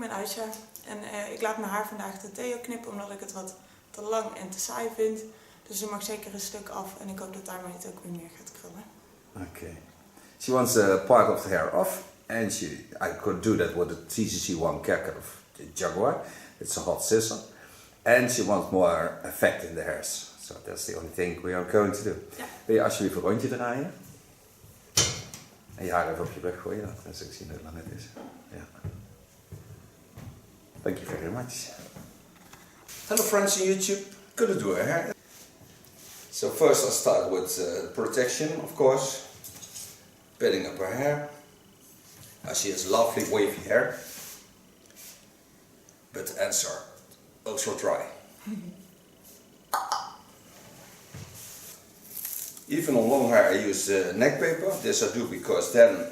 ben Aisha en ik laat mijn haar vandaag de Theo knippen omdat ik het wat te lang en te saai vind. Dus er mag zeker een stuk af en ik hoop dat daarmee het ook weer meer gaat krullen. Okay. She wants a part of the hair off, and I could do that with the TCC1 haircut of the Jaguar. It's a hot scissor. And she wants more effect in the hairs. So that's the only thing we are going to do. Ja. Wil je alsjeblieft een rondje draaien? En je haar even op je rug gooien, dan zal ik zien hoe lang het is. Ja. Thank you very much. Hello friends on YouTube, gonna do her hair. So first I'll start with protection, of course. Building up her hair. She has lovely wavy hair. But the ends are also dry. Even on long hair I use neck paper. This I do because then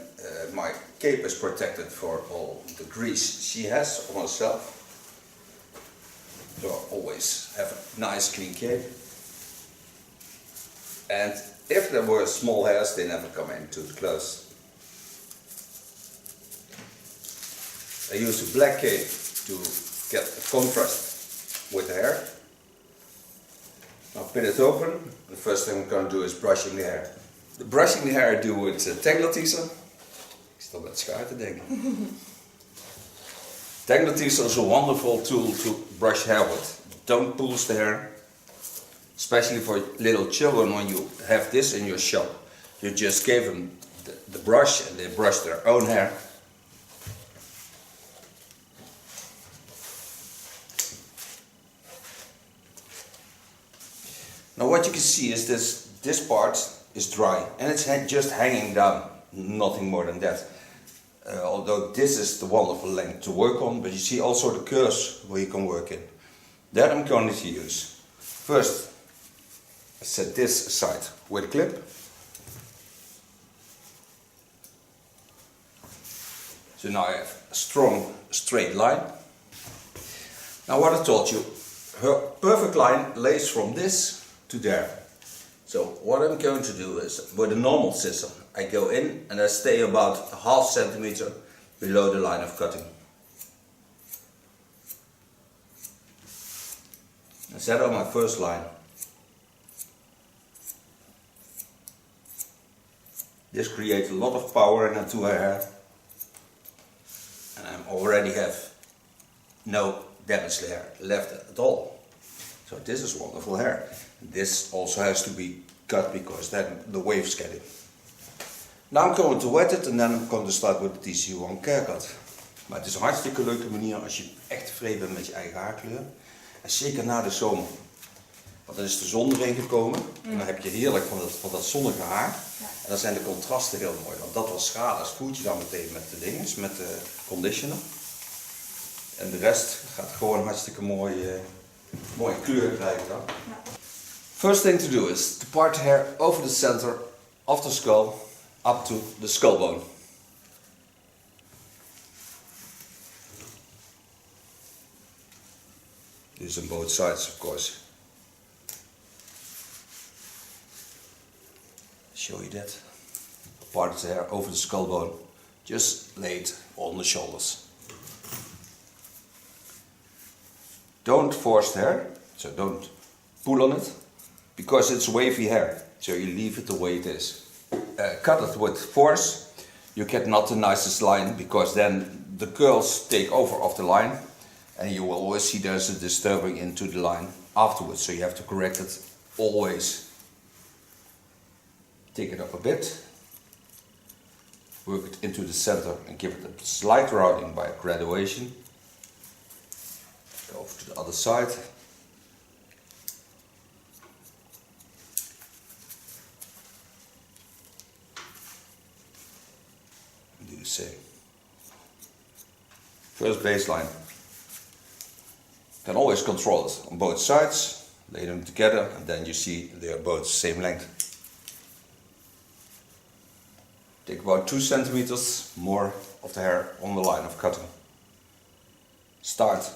my cape is protected for all the grease she has on herself. So I always have a nice clean cape. And if there were small hairs, they never come in too close. I use a black cape to get a contrast with the hair. I'll pin it open. The first thing I'm going to do is brushing the hair. The brushing the hair I do with a tangler teaser. Ik stel met schaar te denken. Tangler teaser is a wonderful tool to brush hair with. Don't pulse the hair. Especially for little children, when you have this in your shop, you just give them the brush and they brush their own hair. Now what you can see is this part is dry and it's just hanging down, nothing more than that. Although this is the wonderful length to work on, but you see also the curves where you can work in. That I'm going to use. First, I set this aside with a clip. So now I have a strong straight line. Now what I told you, her perfect line lays from this to there. So what I'm going to do is, with a normal scissor, I go in and I stay about a half centimeter below the line of cutting. I set on my first line. This creates a lot of power into her hair. And I already have no damaged hair left at all. So this is wonderful hair. This also has to be cut because then the waves get in. Now I'm going to wet it and then I'm going to start with the TCC1 haircut. Maar het is een hartstikke leuke manier als je echt tevreden bent met je eigen haarkleur. En zeker na de zomer. Want dan is de zon erin gekomen en dan heb je heerlijk van dat zonnige haar. Ja. En dan zijn de contrasten heel mooi. Want dat was schade, dat voed je dan meteen met de dinges, met de conditioner. En de rest gaat gewoon hartstikke mooie kleur krijgen dan. Ja. First thing to do is to part the hair over the center of the skull up to the skull bone. This on both sides, of course. Show you that. Part of the hair over the skull bone, just laid on the shoulders. Don't force the hair, so don't pull on it, because it's wavy hair, so you leave it the way it is. Cut it with force, you get not the nicest line, because then the curls take over of the line, and you will always see there's a disturbing into the line afterwards, so you have to correct it always. Take it up a bit, work it into the center and give it a slight rounding by graduation. Go over to the other side. Do the same. First baseline. Can always control it on both sides, lay them together and then you see they are both the same length. Take about 2 centimeters more of the hair on the line of cutting. Start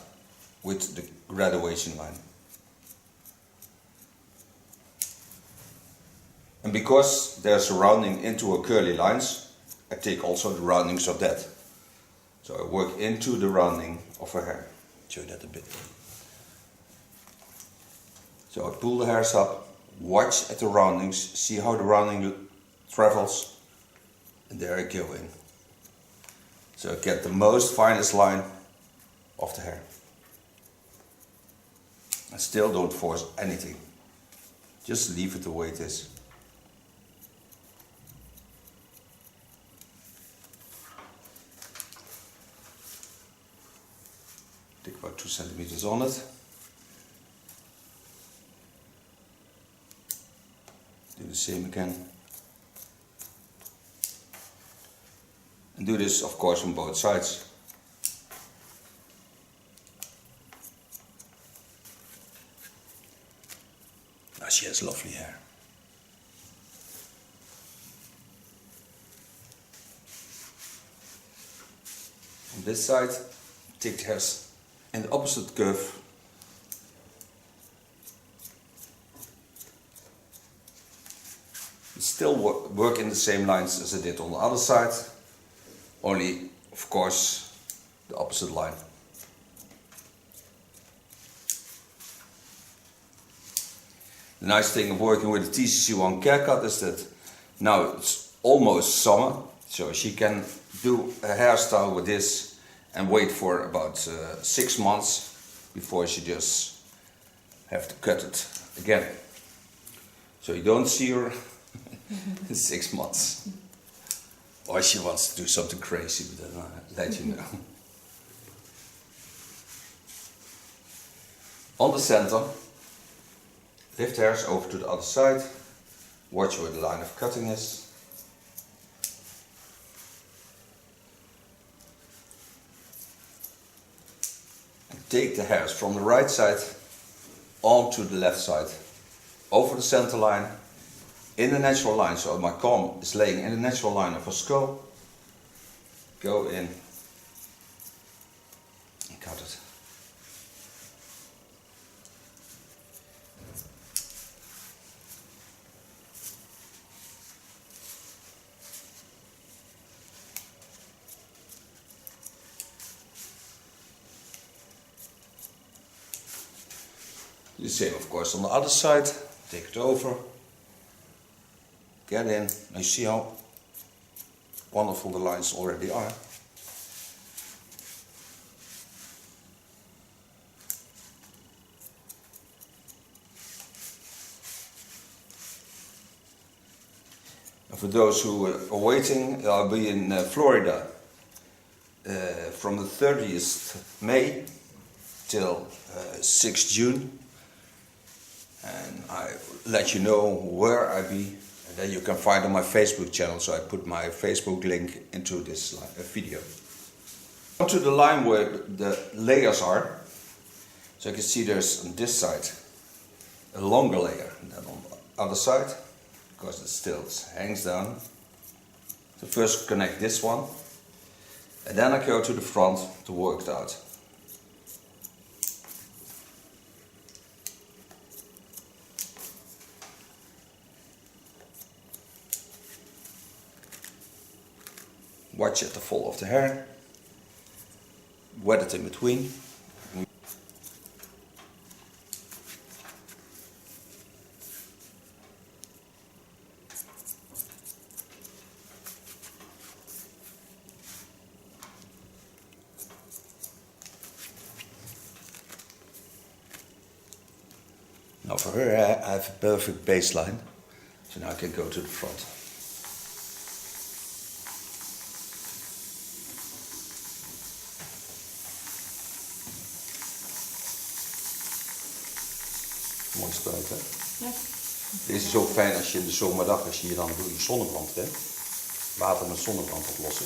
with the graduation line. And because there's a rounding into her curly lines, I take also the roundings of that. So I work into the rounding of her hair. Show you that a bit. So I pull the hairs up, watch at the roundings, see how the rounding travels, and there I go in. So I get the most finest line of the hair. I still don't force anything. Just leave it the way it is. Take about 2 centimeters on it. Do the same again. And do this, of course, on both sides. Now she has lovely hair. On this side, take the hairs in the opposite curve. Still work in the same lines as I did on the other side, only of course the opposite line. The nice thing of working with the TCC1 haircut is that now it's almost summer, so she can do a hairstyle with this and wait for about 6 months before she just have to cut it again. So you don't see her in 6 months. Or she wants to do something crazy, but then I'll let you know. On the center, lift hairs over to the other side, watch where the line of cutting is. And take the hairs from the right side onto the left side, over the center line, in the natural line, so my comb is laying in the natural line of her skull. Go in and cut it. The same, of course, on the other side. Take it over. Get in, and you see how wonderful the lines already are. And for those who are waiting, I'll be in Florida from the 30th May till 6th June, and I let you know where I be. And then you can find on my Facebook channel, so I put my Facebook link into this video. Go to the line where the layers are. So you can see there's on this side a longer layer than on the other side, because it still hangs down. So first connect this one, and then I go to the front to work it out. Watch at the fall of the hair, wet it in between. Now for her hair I have a perfect baseline, so now I can go to the front. Mooi spruit, hè? Ja. Deze is ook fijn als je in de zomerdag, als je hier dan doe je zonnebrand, hè? Water met zonnebrand oplossen.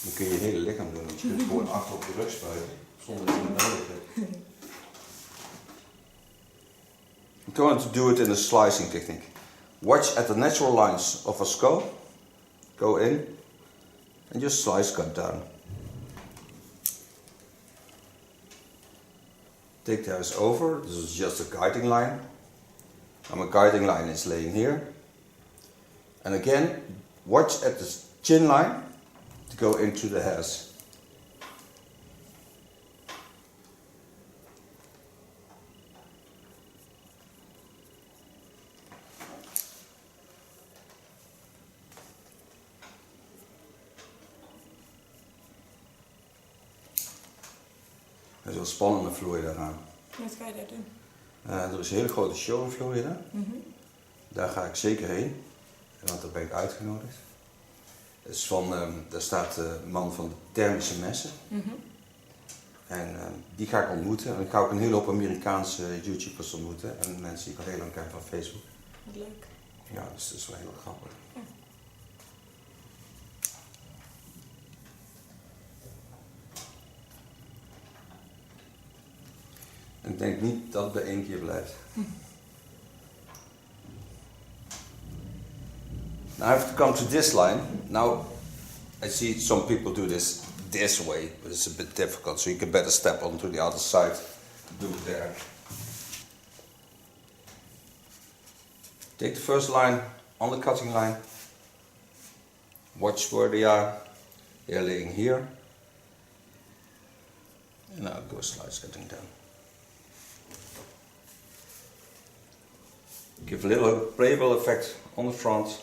Dan kun je hele lichaam doen, want je kunt gewoon achter op je rug spuiten, zonder dat je het nodig hebt. I'm going to do it in a slicing technique. Watch at the natural lines of a skull, go in, and just slice, cut down. Take the hairs over, this is just a guiding line. And my guiding line is laying here. And again, watch at the chin line to go into the hairs. Er is wel spannende Florida aan. Wat ga je daar doen? Er is een hele grote show in Florida. Daar ga ik zeker heen, want daar ben ik uitgenodigd. Het is daar staat de man van de thermische messen. En die ga ik ontmoeten. En ik ga ook een hele hoop Amerikaanse YouTubers ontmoeten. En mensen die ik al heel lang ken van Facebook. Wat leuk. Ja, dus dat is wel heel grappig. Ja. En ik denk niet dat het bij één keer blijft. Now I have to come to this line. Now I see some people do this way, but it's a bit difficult, so you can better step onto the other side to do it there. Take the first line on the cutting line. Watch where they are. They're laying here. And now go slice cutting down. Give a little playable effect on the front.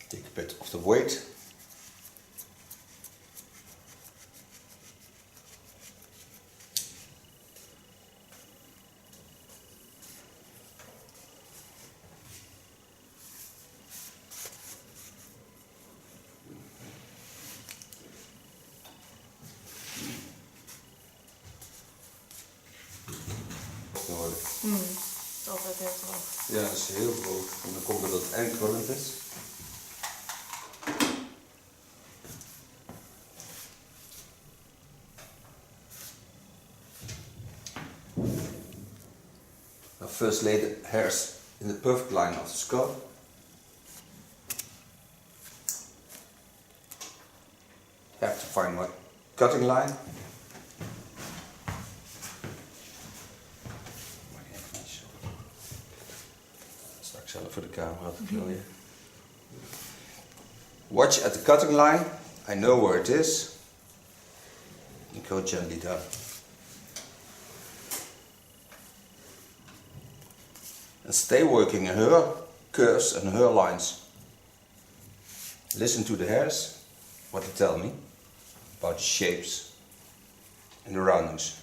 Take a bit of the weight. Het is altijd heel droog. Ja, dat is heel droog. En dan komt er dat het eind krullend is. Now first lay the hairs in the perfect line of the scalp. You have to find my cutting line. Straks zelf voor de camera te klooien. Watch at the cutting line. I know where it is. And go gently down. And stay working her curves and her lines. Listen to the hairs, what they tell me about the shapes and the roundings.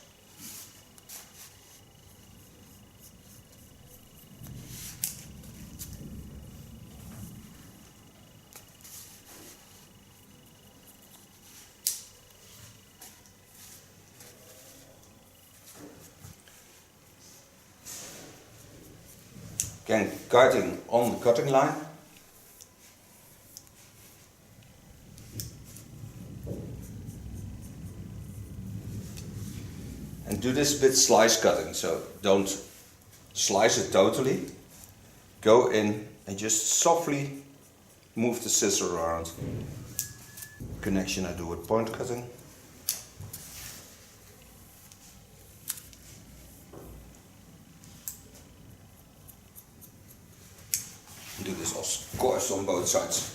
Again, guiding on the cutting line. And do this bit slice cutting, so don't slice it totally. Go in and just softly move the scissor around. Connection I do with point cutting. Do this of course on both sides.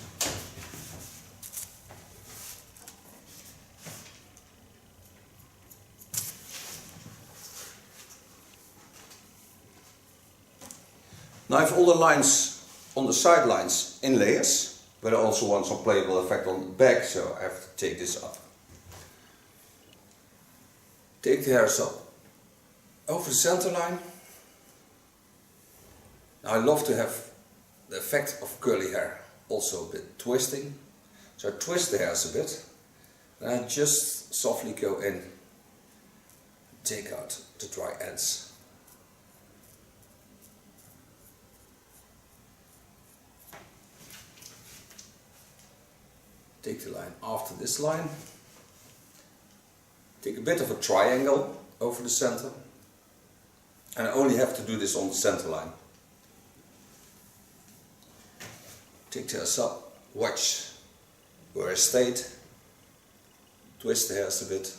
Now I have all the lines on the sidelines in layers, but I also want some playable effect on the back, so I have to take this up. Take the hairs up over the center line. Now I love to have the effect of curly hair, also a bit twisting. So I twist the hairs a bit, and I just softly go in, take out the dry ends. Take the line after this line, take a bit of a triangle over the center, and I only have to do this on the center line. Take the hairs up, watch where I stayed, twist the hairs a bit,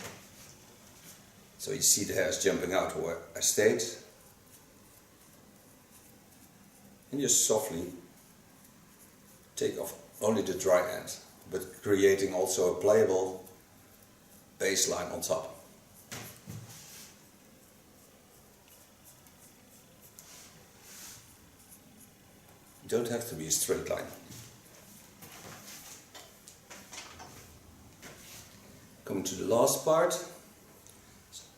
so you see the hairs jumping out where I stayed, and just softly take off only the dry end, but creating also a playable baseline on top. It don't have to be a straight line. Coming to the last part,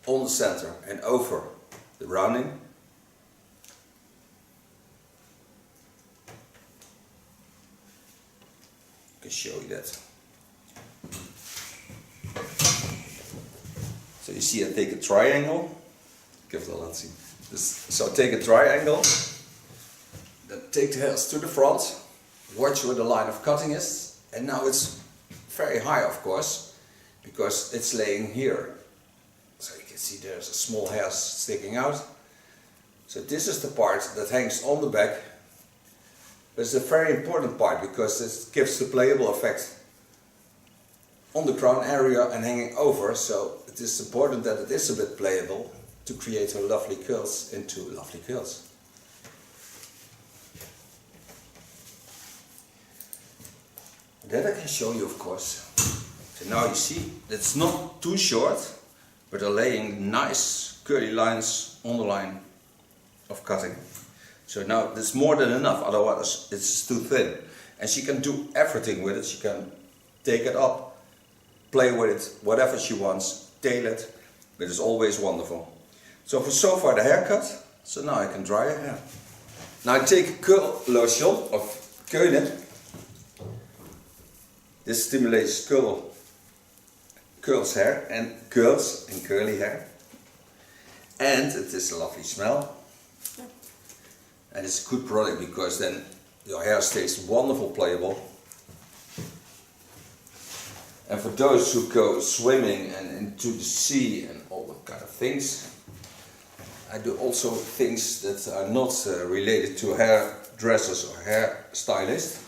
on the center and over the rounding. I can show you that. So you see I take a triangle, give it a let's see. So I take a triangle, then take the hairs to the front, watch where the line of cutting is, and now it's very high of course, because it's laying here. So you can see there's a small hair sticking out. So this is the part that hangs on the back. But it's a very important part because it gives the playable effect on the crown area and hanging over. So it is important that it is a bit playable to create her lovely curls into lovely curls. That I can show you of course. So now you see it's not too short, but they're laying nice curly lines on the line of cutting. So now that's more than enough, otherwise it's too thin. And she can do everything with it. She can take it up, play with it, whatever she wants, tail it, but it's always wonderful. So far the haircut, so now I can dry her hair. Now I take a curl lotion of Keulen. This stimulates curls hair and curls and curly hair. And it is a lovely smell. And it's a good product because then your hair stays wonderful playable. And for those who go swimming and into the sea and all that kind of things, I do also things that are not related to hairdressers or hairstylists.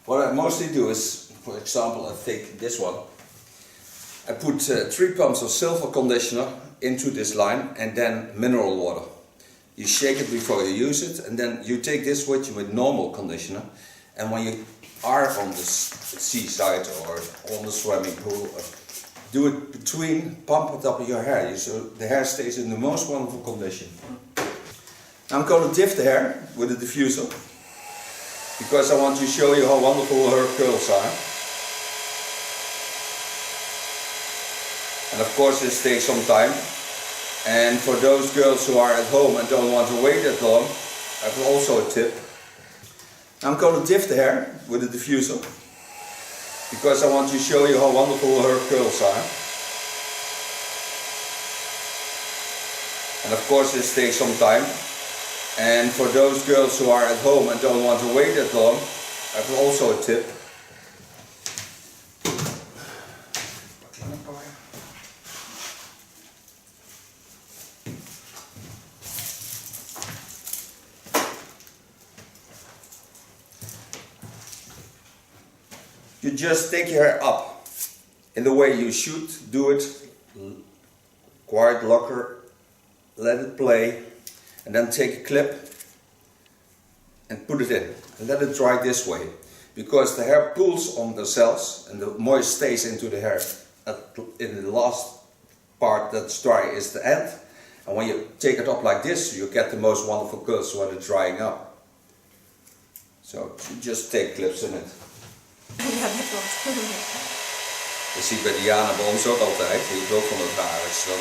What I mostly do is, for example, I take this one. I put 3 pumps of silver conditioner into this line and then mineral water. You shake it before you use it, and then you take this with you with normal conditioner, and when you are on the seaside or on the swimming pool, do it between, pump it up in your hair, so the hair stays in the most wonderful condition. Now I'm going to diff the hair with a diffuser, because I want to show you how wonderful her curls are. And of course this takes some time. And for those girls who are at home and don't want to wait that long, I have also a tip. I'm going to diff the hair with a diffuser, because I want to show you how wonderful her curls are. And of course this takes some time. And for those girls who are at home and don't want to wait that long, I have also a tip. You just take your hair up in the way you should do it, quiet locker, let it play, and then take a clip and put it in and let it dry this way, because the hair pulls on the cells and the moist stays into the hair. In the last part that's dry is the end, and when you take it up like this you get the most wonderful curls when it's drying up. So you just take clips in it. Ja, dat klopt. Dat zie ik bij Diana bij ons ook altijd, die heeft ook van het haar. Dus dan,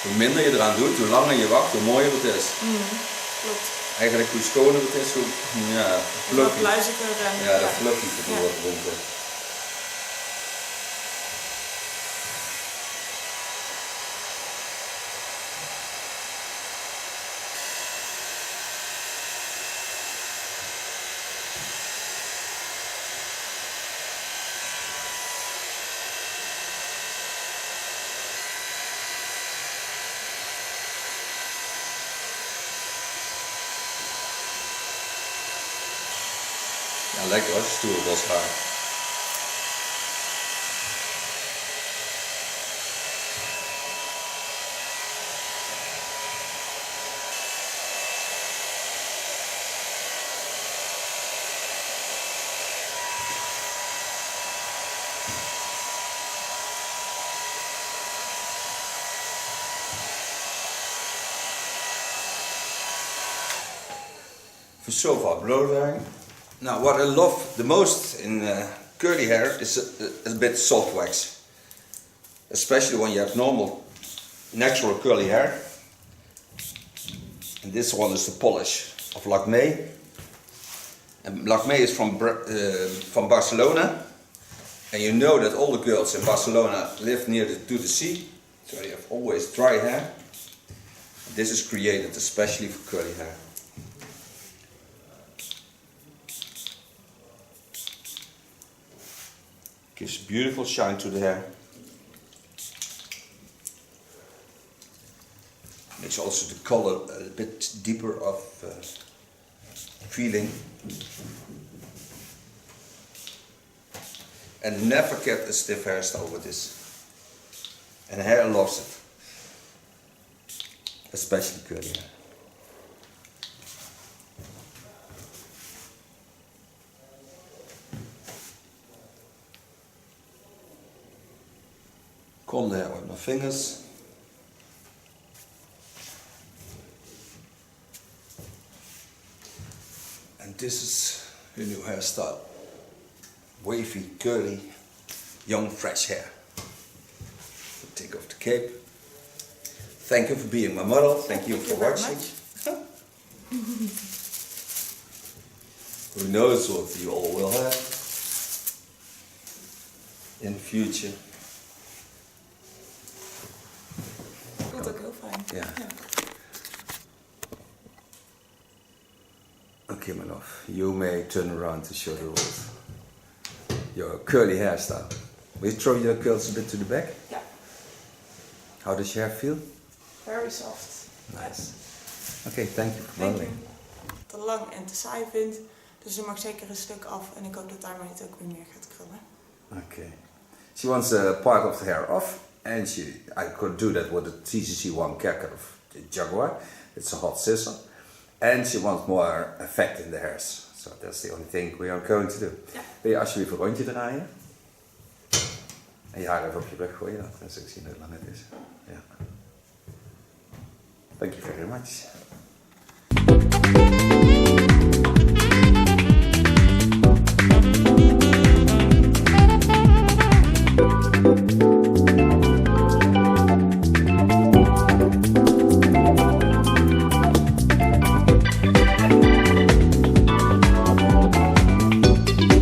hoe minder je eraan doet, hoe langer je wacht, hoe mooier het is. Klopt. Eigenlijk hoe schoner het is, hoe fluffy. Ja, de fluffy wordt rond is. Ja, lekker hoor, stoer los haar. so far blow Now what I love the most in curly hair is a bit soft wax. Especially when you have normal, natural curly hair. And this one is the polish of Lakmé. And Lakmé is from Barcelona. And you know that all the girls in Barcelona live to the sea. So you have always dry hair. This is created especially for curly hair. Gives beautiful shine to the hair. Makes also the color a bit deeper of feeling. And never get a stiff hairstyle with this. And hair loves it. Especially curly hair. Comb the hair with my fingers. And this is a new hairstyle. Wavy, curly, young, fresh hair. So take off the cape. Thank you for being my model. Thank you for watching. Who knows what you all will have in the future. Voelt ook heel fijn. Ja. Okay, my love, you may turn around to show the world your curly hairstyle. Will you throw your curls a bit to the back? Ja. How does your hair feel? Very soft. Nice. Okay, thank you for Thank modeling. you. Te lang en te saai vind. Dus er mag zeker een stuk af en ik hoop dat daarmee het ook weer meer gaat krullen. Okay. She wants a part of the hair off, and I could do that with a TCC1 haircut of the Jaguar. It's a hot scissor. And she wants more effect in the hairs. So that's the only thing we are going to do. Ja. Wil je alsjeblieft een rondje draaien? En je haar even op je rug gooien, dan zal ik zien hoe lang het is. Ja. Thank you very much.